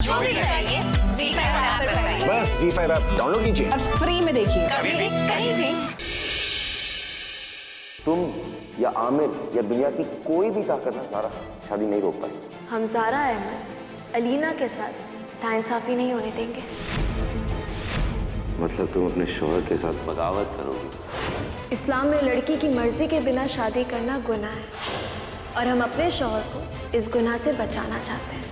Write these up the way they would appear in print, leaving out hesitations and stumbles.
जो भी चाहिए ZEE5 ऐप पर पाइए। बस ZEE5 ऐप डाउनलोड कीजिए और फ्री में देखिए, कभी भी कहीं भी। तुम या आमिर या दुनिया की कोई भी ताकत ना सारा शादी नहीं रोक पाई। हम ज़ारा अहमद अलीना के साथ नाइंसाफी नहीं होने देंगे। मतलब तुम अपने शौहर के साथ बगावत करोगी? इस्लाम में लड़की की मर्जी के बिना शादी करना गुनाह है और हम अपने शौहर को इस गुनाह से बचाना चाहते हैं।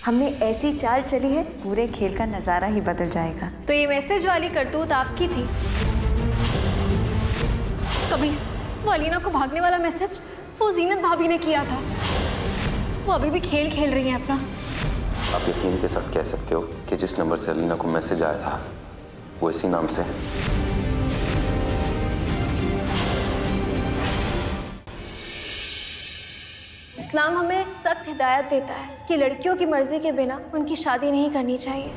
हमने ऐसी चाल चली है, पूरे खेल का नजारा ही बदल जाएगा। तो ये मैसेज वाली करतूत आपकी थी? कभी वो अलीना को भागने वाला मैसेज वो जीनत भाभी ने किया था। वो अभी भी खेल खेल रही हैं अपना। आप यकीन के साथ कह सकते हो कि जिस नंबर से अलीना को मैसेज आया था वो इसी नाम से है। इस्लाम हमें सख्त हिदायत देता है कि लड़कियों की मर्जी के बिना उनकी शादी नहीं करनी चाहिए।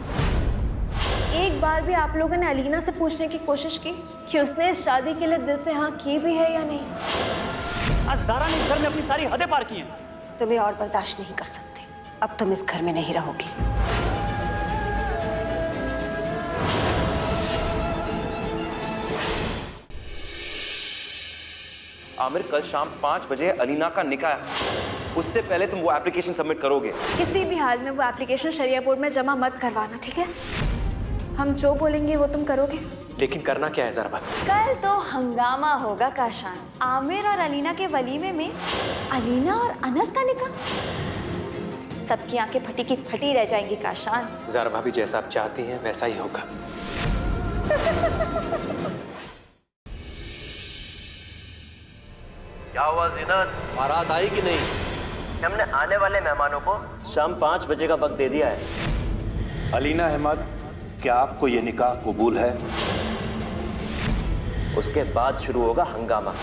एक बार भी आप लोगों ने अलीना से पूछने की कोशिश की कि उसने इस शादी के लिए दिल से हाँ की भी है या नहीं? आज ज़ारा ने इस घर में अपनी सारी हदें पार की हैं। तुम्हें और बर्दाश्त नहीं कर सकते। अब तुम इस घर में नहीं रहोगे। आमिर, कल शाम 5 बजे अलीना का निकाह है। उससे पहले तुम वो एप्लीकेशन सबमिट करोगे? किसी भी हाल में वो एप्लीकेशन शरिया बोर्ड में जमा मत करवाना, ठीक है? हम जो बोलेंगे वो तुम करोगे। लेकिन करना क्या है ज़रा भाभी? कल तो हंगामा होगा काशान। आमिर और अलीना के वलीमे में अलीना और अनस का निकाह। सबकी आंखें फटी की फटी रह जाएंगी काशान। ज़रा भाभी, जैसा आप चाहती हैं वैसा ही होगा। क्या हुआ ज़ीनत? बारात आई कि नहीं? हमने आने वाले मेहमानों को शाम 5 बजे का वक्त दे दिया है। अलीना अहमद, क्या आपको ये निकाह कबूल है? उसके बाद शुरू होगा हंगामा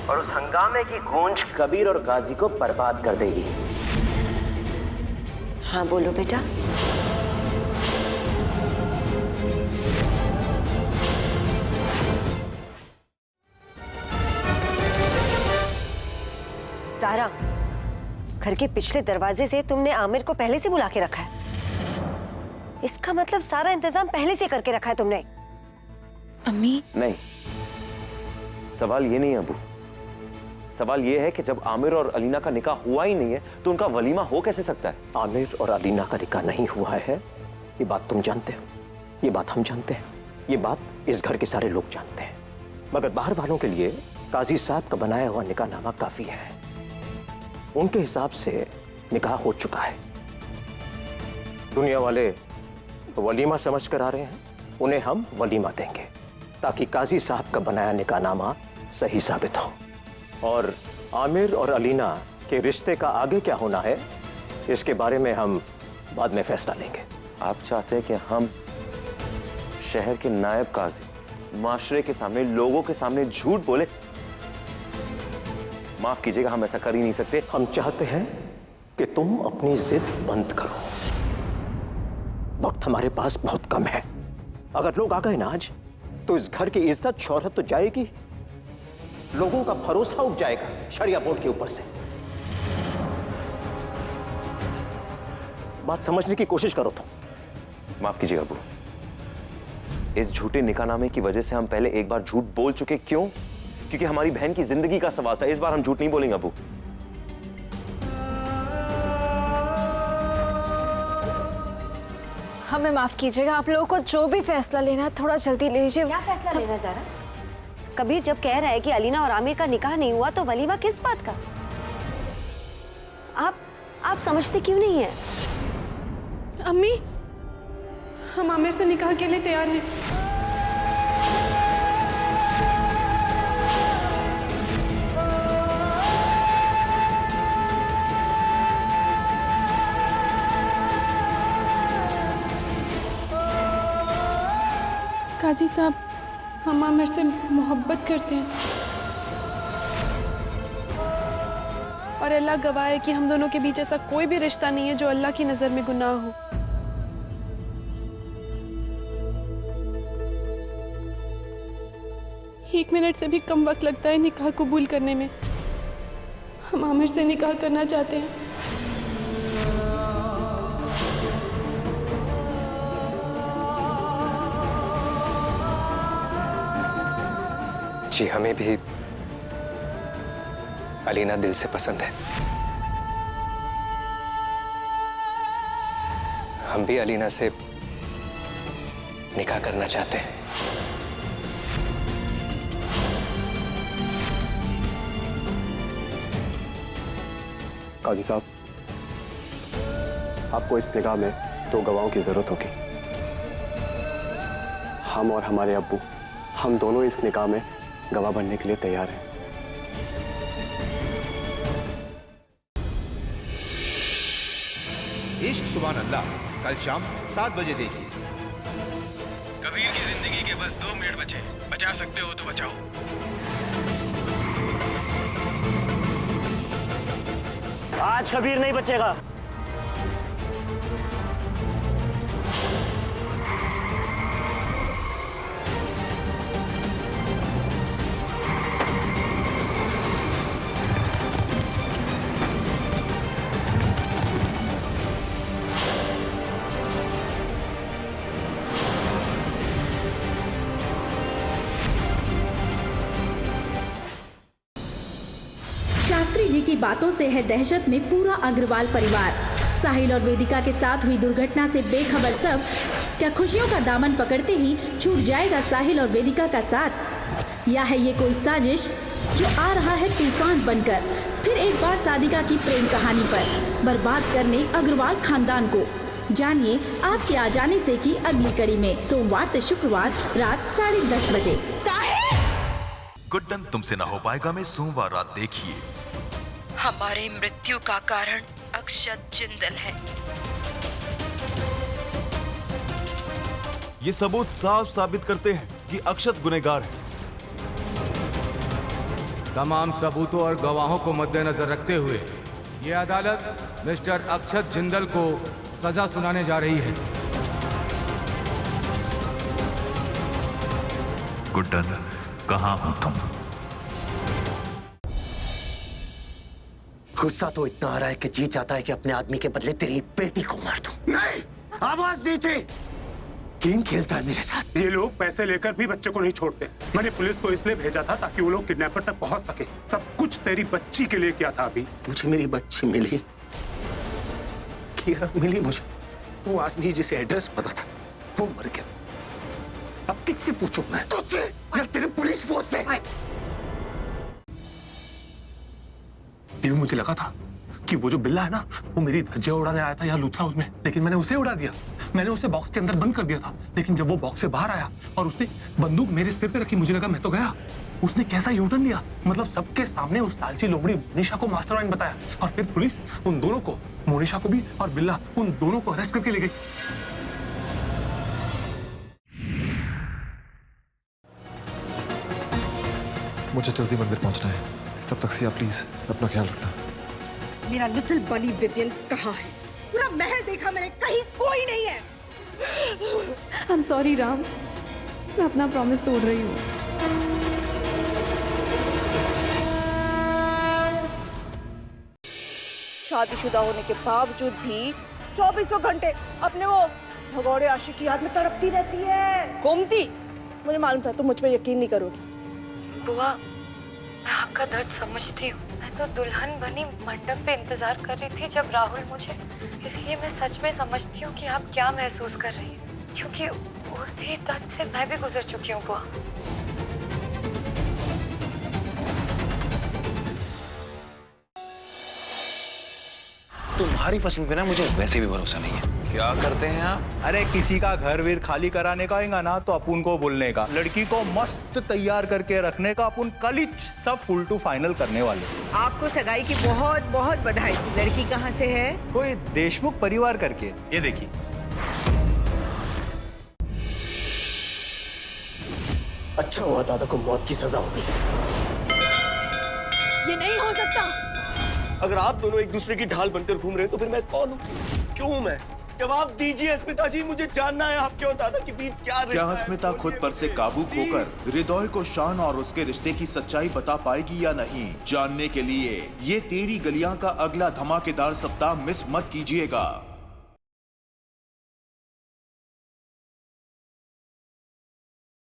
और उस हंगामे की गूंज कबीर और गाजी को बर्बाद कर देगी। हाँ बोलो बेटा। ज़ारा, घर के पिछले दरवाजे से तुमने आमिर को पहले से बुला के रखा है। इसका मतलब सारा इंतजाम पहले से करके रखा है तुमने। अम्मी, नहीं, सवाल ये नहीं है अबू। सवाल ये है कि जब आमिर और अलीना का निकाह हुआ ही नहीं है तो उनका वलीमा हो कैसे सकता है? आमिर और अलीना का निकाह नहीं हुआ है, ये बात तुम जानते हो, ये बात हम जानते हैं, ये बात इस घर के सारे लोग जानते हैं। मगर बाहर वालों के लिए काजी साहब का बनाया हुआ निकाहनामा काफी है। उनके हिसाब से निकाह हो चुका है। दुनिया वाले वलीमा समझ कर आ रहे हैं, उन्हें हम वलीमा देंगे ताकि काजी साहब का बनाया निकाहनामा सही साबित हो। और आमिर और अलीना के रिश्ते का आगे क्या होना है इसके बारे में हम बाद में फैसला लेंगे। आप चाहते हैं कि हम शहर के नायब काजी माशरे के सामने, लोगों के सामने झूठ बोले? माफ कीजिएगा, हम ऐसा कर ही नहीं सकते। हम चाहते हैं कि तुम अपनी जिद बंद करो। वक्त हमारे पास बहुत कम है। अगर लोग आ गए ना आज तो इस घर की इज्जत शोहरत तो जाएगी, लोगों का भरोसा उठ जाएगा शरिया बोर्ड के ऊपर से। बात समझने की कोशिश करो तुम। माफ कीजिएगा अबू, इस झूठे निकाहनामे की वजह से हम पहले एक बार झूठ बोल चुके। क्यों? क्योंकि हमारी बहन की जिंदगी का सवाल था। इस बार हम झूठ नहीं बोलेंगे अबू। हमें माफ कीजिएगा, आप लोगों को जो भी फैसला लेना है थोड़ा जल्दी ले लीजिए। क्या फैसला लेना ज़ारा? कबीर जब कह रहा है कि अलीना और आमिर का निकाह नहीं हुआ तो वलीमा किस बात का? आप समझते क्यों नहीं है? अम्मी, हम आमिर से निकाह के लिए तैयार हैं। काजी साहब, हम आमिर से मोहब्बत करते हैं और अल्लाह गवाह है कि हम दोनों के बीच ऐसा कोई भी रिश्ता नहीं है जो अल्लाह की नज़र में गुनाह हो। एक मिनट से भी कम वक्त लगता है निकाह कबूल करने में। हम आमिर से निकाह करना चाहते हैं। जी हमें भी अलीना दिल से पसंद है। हम भी अलीना से निकाह करना चाहते हैं। काजी साहब, आपको इस निकाह में 2 गवाहों की जरूरत होगी। हम और हमारे अब्बू, हम दोनों इस निकाह में गवाह बनने के लिए तैयार हैं। इश्क सुभान अल्लाह कल शाम 7 बजे देखिए। कबीर की जिंदगी के बस 2 मिनट बचे, बचा सकते हो तो बचाओ। आज कबीर नहीं बचेगा। शास्त्री जी की बातों से है दहशत में पूरा अग्रवाल परिवार। साहिल और वेदिका के साथ हुई दुर्घटना से बेखबर सब। क्या खुशियों का दामन पकड़ते ही छूट जाएगा साहिल और वेदिका का साथ, या है ये कोई साजिश जो आ रहा है तूफान बनकर फिर एक बार सादिका की प्रेम कहानी पर बर्बाद करने अग्रवाल खानदान को। जानिए आपके आ जाने से की अगली कड़ी में, सोमवार से शुक्रवार रात 10:30 बजे। गुड्डन तुमसे ना हो पाएगा में सोमवार रात देखिए। हमारे मृत्यु का कारण अक्षत जिंदल है। ये सबूत साफ साबित करते हैं कि अक्षत गुनहगार है। तमाम सबूतों और गवाहों को मद्देनजर रखते हुए ये अदालत मिस्टर अक्षत जिंदल को सजा सुनाने जा रही है। गुड्डन, कहाँ हो तुम? गुस्सा तो इतना आ रहा है कि जी चाहता है कि अपने आदमी के बदले तेरी बेटी को मार दूं। नहीं, आवाज नीचे। गेम खेलता है मेरे साथ। ये लोग पैसे लेकर भी बच्चे को नहीं छोड़ते। मैंने पुलिस को इसलिए भेजा था ताकि वो लोग किडनैपर तक पहुंच सके। सब कुछ तेरी बच्ची के लिए किया था। अभी मुझे मेरी बच्ची मिली, कीरा मिली मुझे। वो आदमी जिसे एड्रेस पता था वो मर गया। अब किससे पूछूं मैं? तुझसे या तेरे पुलिस फोर्स से? ये मुझे लगा था कि वो जो बिल्ला है ना, वो मेरी धज्जियां उड़ाने आया था यहाँ लूथरा हाउस में, लेकिन मैंने उसे उड़ा दिया। मैंने उसे बॉक्स के अंदर बंद कर दिया था, लेकिन जब वो बॉक्स से बाहर आया और उसने बंदूक मेरे सिर पे रखी, मुझे लगा मैं तो गया। उसने कैसा यूटर्न लिया, मतलब सबके सामने उस लालची लोमड़ी मोनिशा को मास्टरमाइंड बताया, और फिर पुलिस उन दोनों को, मोनिशा को भी और बिल्ला, उन दोनों को अरेस्ट करके ले गई। मुझे जल्दी मंदिर पहुंचना है, तब तक सिया प्लीज अपना ख्याल रखना। मेरा लिटिल बनी विवियन कहाँ है? पूरा महल देखा मैंने, कहीं कोई नहीं है। I'm sorry राम, मैं अपना प्रॉमिस तोड़ रही हूँ। शादीशुदा होने के बावजूद भी 24 घंटे अपने वो भगोड़े आशिक की याद में तड़पती रहती है। गोमती, मुझे मालूम था तुम मुझ पे यकीन नहीं करोगी। बुआ, मैं आपका दर्द समझती हूँ। मैं तो दुल्हन बनी मंडप पे इंतजार कर रही थी जब राहुल मुझे, इसलिए मैं सच में समझती हूँ कि आप क्या महसूस कर रही हैं, क्योंकि उसी दर्द से मैं भी गुजर चुकी हूँ बुआ। तुम्हारी पसंद पे ना मुझे वैसे भी भरोसा नहीं है। क्या करते हैं आप? अरे किसी का घर वीर खाली कराने का आएगा ना तो अपुन को बोलने का, लड़की को मस्त तैयार करके रखने का। अपुन कल ही सब फुल टू फाइनल करने वाले। आपको सगाई की बहुत बहुत बधाई। लड़की कहाँ से है? कोई देशमुख परिवार करके। ये देखिए, अच्छा हुआ दादा को मौत की सजा हो गई। ये नहीं हो सकता। अगर आप दोनों एक दूसरे की ढाल बनकर घूम रहे हो तो फिर मैं कौन हूँ? क्यों हूं मैं? जवाब दीजिए अस्मिता जी, मुझे जानना है आपके और दादा के बीच क्या रिश्ता क्या है। अस्मिता खुद पर से काबू खोकर हृदय को शान और उसके रिश्ते की सच्चाई बता पाएगी या नहीं, जानने के लिए ये तेरी गलियां का अगला धमाकेदार सप्ताह मिस मत कीजिएगा।